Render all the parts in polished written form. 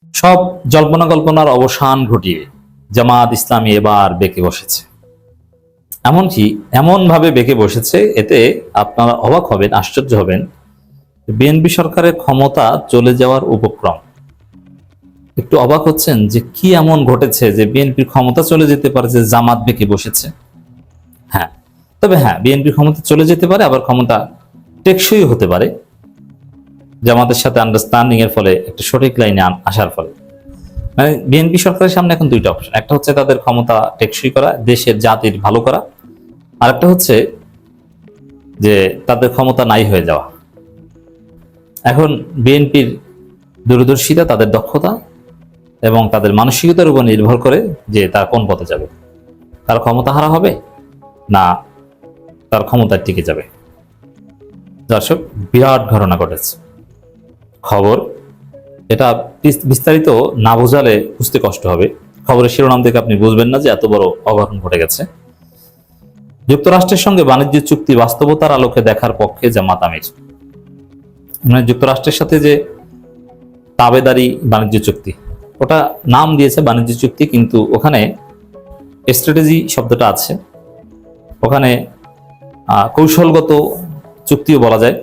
সব জল্পনা কল্পনার অবসান ঘটিয়ে জামাত ইসলামী এবার বেঁকে বসেছে। এমনকি এমন ভাবে বেঁকে বসেছে, এতে আপনারা অবাক হবেন, আশ্চর্য হবেন। বিএনপি সরকারের ক্ষমতা চলে যাওয়ার উপক্রম। একটু অবাক হচ্ছেন যে কি এমন ঘটেছে যে বিএনপির ক্ষমতা চলে যেতে পারে, যে জামাত বেঁকে বসেছে। হ্যাঁ, তবে হ্যাঁ, বিএনপির ক্ষমতা চলে যেতে পারে, আবার ক্ষমতা টেকসই হতে পারে জামাতের সাথে আন্ডারস্ট্যান্ডিং এর ফলে, একটা সঠিক লাইনে আসার ফলে। মানে বিএনপি সরকারের সামনে এখন দুইটা অপশন, একটা হচ্ছে তাদের ক্ষমতা টেকসই করা, দেশের জাতির ভালো করা, আর একটা হচ্ছে যে তাদের ক্ষমতা নাই হয়ে যাওয়া। এখন বিএনপির দূরদর্শিতা, তাদের দক্ষতা এবং তাদের মানসিকতার উপর নির্ভর করে যে তার কোন পথে যাবে। তার ক্ষমতা হারা হবে না তার ক্ষমতায় টিকে যাবে। দর্শক, বিরাট ঘটনা ঘটেছে। খবর এটা বিস্তারিত না বোঝালে বুঝতে কষ্ট হবে। খবরের শিরোনাম থেকে আপনি বুঝবেন না যে এত বড় অঘটন ঘটে গেছে। যুক্তরাষ্ট্রের সঙ্গে বাণিজ্য চুক্তি বাস্তবতার আলোকে দেখার পক্ষে জামাত আমির। মানে যুক্তরাষ্ট্রের সাথে যে তাবেদারি বাণিজ্য চুক্তি, ওটা নাম দিয়েছে বাণিজ্য চুক্তি, কিন্তু ওখানে স্ট্র্যাটেজি শব্দটা আছে। ওখানে কৌশলগত চুক্তিও বলা যায়।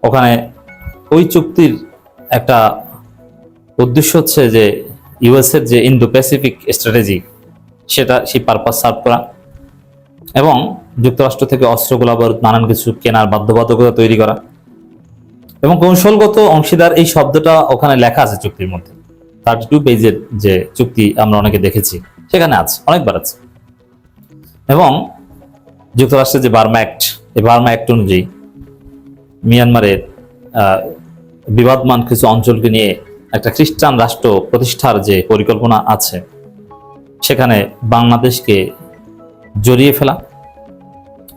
ওখানে ওই চুক্তির একটা উদ্দেশ্য হচ্ছে যে ইউএস এর যে ইন্দো প্যাসিফিক স্ট্র্যাটেজি, সেটা সেই পারপাস সার্ভ করা, এবং যুক্তরাষ্ট্র থেকে অস্ত্র গোলাবারুদ নানান কিছু কেনার বাধ্যবাধকতা তৈরি করা, এবং কৌশলগত অংশীদার এই শব্দটা ওখানে লেখা আছে চুক্তির মধ্যে। 32 পেজের যে চুক্তি আমরা অনেকে দেখেছি, সেখানে আছে, অনেকবার আছে। এবং যুক্তরাষ্ট্রের যে বার্মা অ্যাক্ট, এই বার্মা অ্যাক্ট অনুযায়ী মিয়ানমারের বিবাদমান কিছু অঞ্চলকে নিয়ে একটা খ্রিস্টান রাষ্ট্র প্রতিষ্ঠার যে পরিকল্পনা আছে, সেখানে বাংলাদেশকে জড়িয়ে ফেলা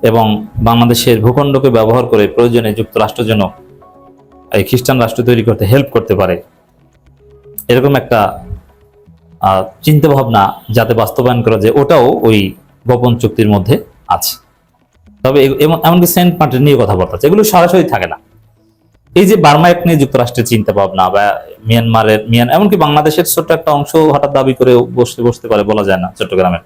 এবং বাংলাদেশের ভূখণ্ডকে ব্যবহার করে প্রয়োজনে যুক্তরাষ্ট্র যেন এই খ্রিস্টান রাষ্ট্র তৈরি করতে হেল্প করতে পারে, এরকম একটা চিন্তা ভাবনা যাতে বাস্তবায়ন করা যায়, ওটাও ওই গোপন চুক্তির মধ্যে আছে। তবে এমনকি সেন্ট মার্টিন নিয়ে কথাবার্তা আছে, এগুলো সরাসরি থাকে না। এই যে বার্মা অ্যাক্ট নিয়ে যুক্তরাষ্ট্রের চিন্তা ভাবনা, বা এমনকি বাংলাদেশের ছোট্ট একটা অংশ হঠাৎ দাবি করে বসতে পারে, বলা যায় না, চট্টগ্রামের,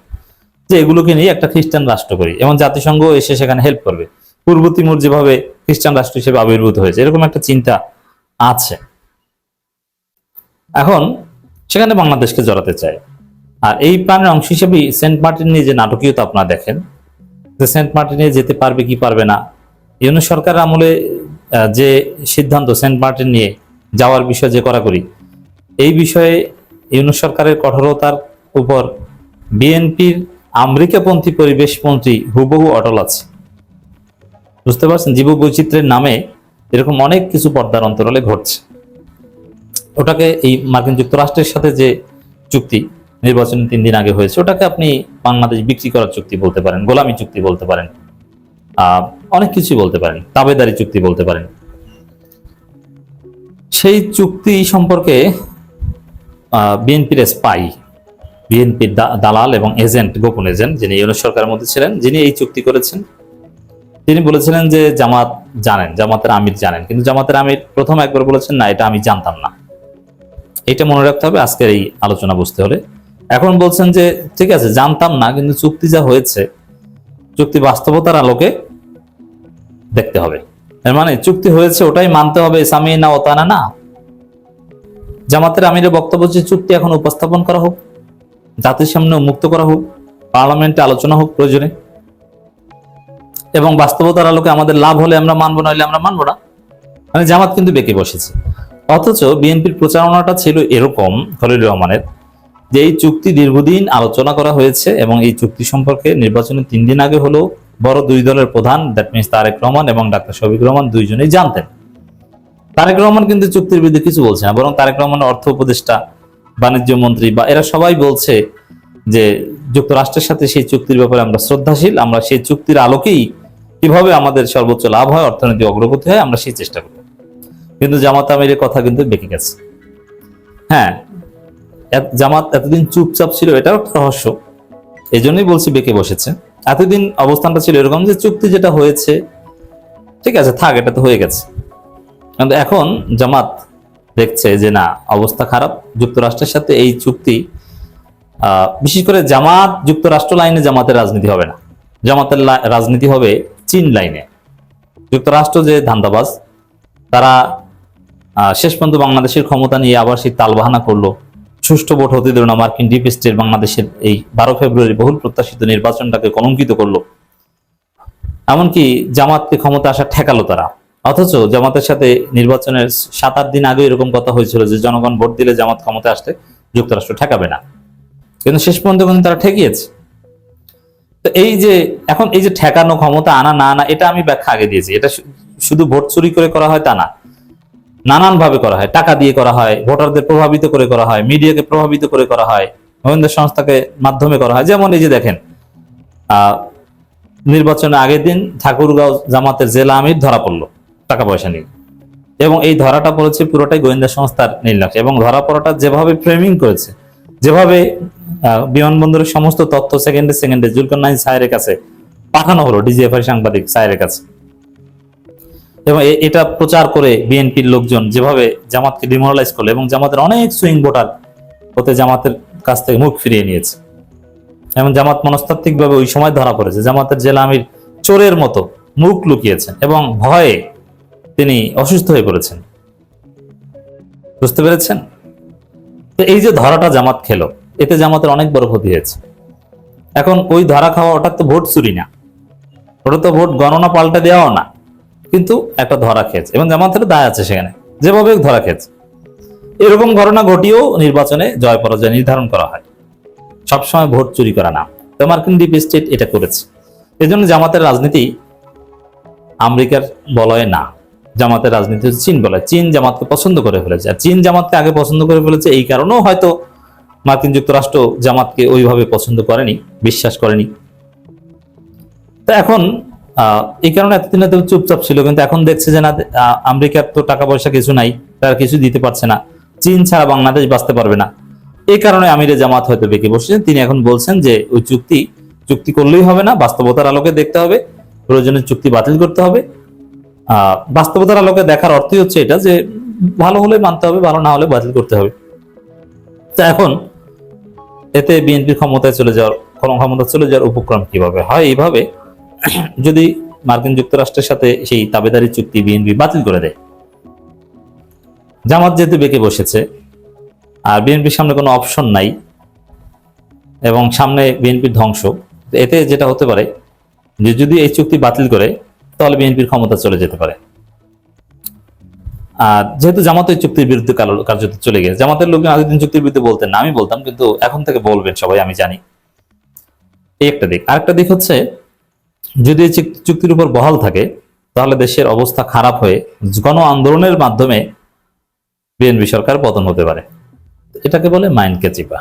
যে এগুলোকে নিয়ে একটা খ্রিস্টান রাষ্ট্র করি এবং জাতিসংঘ এসে সেখানে হেল্প করবে, পূর্ব তিমুর যেভাবে খ্রিস্টান রাষ্ট্র হিসেবে আবির্ভূত হয়েছে, এরকম একটা চিন্তা আছে। এখন সেখানে বাংলাদেশকে জড়াতে চায়। আর এই প্ল্যানের অংশ হিসেবে সেন্ট মার্টিন নিয়ে যে নাটকীয়তা আপনারা দেখেন, যে সেন্ট মার্টিনে যেতে পারবে কি পারবে না, ইউনুস সরকারের আমলে যে সিদ্ধান্ত সেন্ট মার্টিন নিয়ে যাওয়ার বিষয়ে যে কড়াকড়ি, এই বিষয়ে ইউনুস সরকারের কঠোরতার উপর বিএনপির আমেরিকাপন্থী পরিবেশ মন্ত্রী হুবহু অটল আছে। বুঝতে পারছেন, জীব বৈচিত্র্যের নামে এরকম অনেক কিছু পর্দার অন্তরালে ঘটছে। ওটাকে এই মার্কিন যুক্তরাষ্ট্রের সাথে যে চুক্তি নির্বাচনের 3 দিন আগে হয়েছে, ওটাকে আপনি বাংলাদেশ বিক্রি করার চুক্তি বলতে পারেন, গোলামি চুক্তি বলতে পারেন, অনেক কিছু বলতে পারেন, তাবেদারি চুক্তি বলতে পারেন। সেই চুক্তি সম্পর্কে বিএনপির স্পাই, বিএনপির দালাল এবং এজেন্ট, গোপন এজেন্ট, যিনি ইউনুস সরকারের মধ্যে ছিলেন, যিনি এই চুক্তি করেছেন, তিনি বলেছিলেন যে জামাত জানেন, জামাতের আমির জানেন, কিন্তু জামাতের আমির প্রথম একবার বলেছেন না, এটা আমি জানতাম না। এটা মনে রাখতে হবে আজকের এই আলোচনা বুঝতে হলে। এখন বলছেন যে ঠিক আছে, জানতাম না, কিন্তু চুক্তি যা হয়েছে, চুক্তি বাস্তবতার আলোকে দেখতে হবে। এর মানে চুক্তি হয়েছে ওটাই মানতে হবে, সামিনা ওতানা না। জামাতের আমিরের বক্তব্য যে চুক্তি এখন উপস্থাপন করা হোক, জাতির সামনে উন্মুক্ত করা হোক, পার্লামেন্টে আলোচনা হোক প্রয়োজনে, এবং বাস্তবতার আলোকে আমাদের লাভ হলে আমরা মানবো, নইলে আমরা মানবো না। মানে জামাত কিন্তু বেঁকে বসেছে। অথচ বিএনপির প্রচারণাটা ছিল এরকম, খলিলুর রহমানের, যে এই চুক্তি দীর্ঘদিন আলোচনা করা হয়েছে এবং এই চুক্তি সম্পর্কে নির্বাচনের 3 দিন আগে হলো বড় 2 দলের প্রধান, দ্যাট মিনস তারেক রহমান এবং ডাক্তার শফিক রহমান, দুইজনেই জানতেন। তারেক রহমান কিন্তু চুক্তির বিরুদ্ধে কিছু বলছে না, বরং তারেক রহমানের অর্থ উপদেষ্টা, বাণিজ্য মন্ত্রী বা এরা সবাই বলছে যে যুক্তরাষ্ট্রের সাথে সেই চুক্তির ব্যাপারে আমরা শ্রদ্ধাশীল, আমরা সেই চুক্তির আলোকেই কিভাবে আমাদের সর্বোচ্চ লাভ হয়, অর্থনৈতিক অগ্রগতি হয়, আমরা সেই চেষ্টা করি। কিন্তু জামাত আমিরের কথা কিন্তু বেঁকে গেছে। হ্যাঁ, জামাত এতদিন চুপচাপ ছিল, এটাও একটা রহস্য, এই জন্যই বলছি বেঁকে বসেছে। এতদিন অবস্থানটা ছিল এরকম যে চুক্তি যেটা হয়েছে ঠিক আছে, থাক, এটা তো হয়ে গেছে। কিন্তু এখন জামাত দেখছে যে না, অবস্থা খারাপ, যুক্তরাষ্ট্রের সাথে এই চুক্তি, বিশেষ করে জামাত যুক্তরাষ্ট্র লাইনে জামাতের রাজনীতি হবে না, জামাতের রাজনীতি হবে চীন লাইনে। যুক্তরাষ্ট্র যে ধান্দাবাজ, তারা শেষ পর্যন্ত বাংলাদেশের ক্ষমতা নিয়ে আবার সেই তালবাহানা করলো, সুষ্ঠু ভোট হতে দিল না, মার্কিন ডিপ স্টেট বাংলাদেশের এই 12 ফেব্রুয়ারি বহুল প্রত্যাশিত নির্বাচনটাকে কলঙ্কিত করলো, এমনকি জামাতকে ক্ষমতা আসা ঠেকালো তারা। অথচ জামাতের সাথে নির্বাচনের 7-8 দিন আগে এরকম কথা হয়েছিল যে জনগণ ভোট দিলে জামাত ক্ষমতা আসতে যুক্তরাষ্ট্র ঠেকাবে না, কিন্তু শেষ পর্যন্ত কিন্তু তারা ঠেকিয়েছে। তো এই যে এখন এই যে ঠেকানো, ক্ষমতা আনা না আনা, এটা আমি ব্যাখ্যা আগে দিয়েছি। এটা শুধু ভোট চুরি করে করা হয় তা না, নানান ভাবে করা হয়, টাকা দিয়ে করা হয়, ভোটারদের প্রভাবিত করে করা হয়, মিডিয়াকে প্রভাবিত করে করা হয়, গোয়েন্দা সংস্থাকে মাধ্যমে করা হয়। যেমন এই যে দেখেন, নির্বাচনের আগের দিন ঠাকুরগাঁও জামাতের জেলা আমির ধরা পড়লো টাকা পয়সা নিয়ে, এবং এই ধরাটা পড়েছে পুরোটাই গোয়েন্দা সংস্থার নির্লক্ষ্য। এবং ধরা পড়াটা যেভাবে ফ্রেমিং করেছে, যেভাবে বিমানবন্দরের সমস্ত তথ্য সেকেন্ডে সেকেন্ডে জুলকারনাইন সাহেরের কাছে পাঠানো হলো, ডিজিএফআই সাংবাদিক সাহেরের কাছে, এবং এটা প্রচার করে বিএনপির লোকজন যেভাবে জামাতকে ডিমোরালাইজ করলো, এবং জামাতের অনেক সুইং ভোটার ওতে জামাতের কাছ থেকে মুখ ফিরিয়ে নিয়েছে, এবং জামাত মনস্তাত্ত্বিক ভাবে ওই সময় ধরা পড়েছে। জামাতের জেলা আমির চোরের মতো মুখ লুকিয়েছেন এবং ভয়ে তিনি অসুস্থ হয়ে পড়েছেন। বুঝতে পেরেছেন? তো এই যে ধরাটা জামাত খেলো, এতে জামাতের অনেক বড় ক্ষতি হয়েছে। এখন ওই ধরা খাওয়া, ওটা তো ভোট চুরি না, ওটা তো ভোট গণনা পাল্টে দেওয়াও না, কিন্তু একটা ধরা খেয়েছে, এবং জামাতের দায় আছে সেখানে, যেভাবে ধরা খেয়েছে। এরকম ঘটনা ঘটিয়েও নির্বাচনে জয় পরাজয় নির্ধারণ করা হয়, সবসময় ভোট চুরি করা না। তো মার্কিন ডিপ স্টেট এটা করেছে। এই জন্য জামাতের রাজনীতি আমেরিকার বলয়ে না, জামাতের রাজনীতি চীন বলয়। চীন জামাতকে পছন্দ করে ফেলেছে, আর চীন জামাতকে আগে পছন্দ করে ফেলেছে, এই কারণেও হয়তো মার্কিন যুক্তরাষ্ট্র জামাতকে ওইভাবে পছন্দ করেনি, বিশ্বাস করেনি। তো এখন এই কারণে এতদিন এত চুপচাপ ছিল, কিন্তু এখন দেখছে যে না, আমেরিকার তো টাকা পয়সা কিছু নাই, তারা কিছু দিতে পারছে না, চীন ছাড়া বাংলাদেশ বাঁচতে পারবে না। এই কারণে আমিরে জামাত হয়তো বেঁকে বসেছেন। তিনি এখন বলছেন যে ওই চুক্তি করলেই হবে না, বাস্তবতার আলোকে দেখতে হবে, প্রয়োজনে চুক্তি বাতিল করতে হবে। বাস্তবতার আলোকে দেখার অর্থই হচ্ছে এটা যে ভালো হলে মানতে হবে, ভালো না হলে বাতিল করতে হবে। তো এখন এতে বিএনপির ক্ষমতা চলে যাওয়ার উপক্রম কিভাবে হয়? এইভাবে যদি মার্কিন যুক্তরাষ্ট্রের সাথে সেই তাবেদারি চুক্তি বিএনপি বাতিল করে দেয়, জামাত যেহেতু বেঁকে বসেছে, আর বিএনপির সামনে কোনো অপশন নাই, এবং সামনে বিএনপির ধ্বংস, এতে যেটা হতে পারে যে যদি এই চুক্তি বাতিল করে, তাহলে বিএনপির ক্ষমতা চলে যেতে পারে। আর যেহেতু জামাত এই চুক্তির বিরুদ্ধে কার্যত চলে গেছে, জামাতের লোকজন আগের দিন চুক্তির বিরুদ্ধে বলতেন না, আমি বলতাম, কিন্তু এখন থেকে বলবেন সবাই, আমি জানি। এই একটা দিক। আরেকটা দিক হচ্ছে, যদি এই চুক্তির উপর বহাল থাকে, তাহলে দেশের অবস্থা খারাপ হয়ে গণ আন্দোলনের মাধ্যমে বিএনপি সরকার পতন হতে পারে। এটাকে বলে মাইন্ডকে চিপা।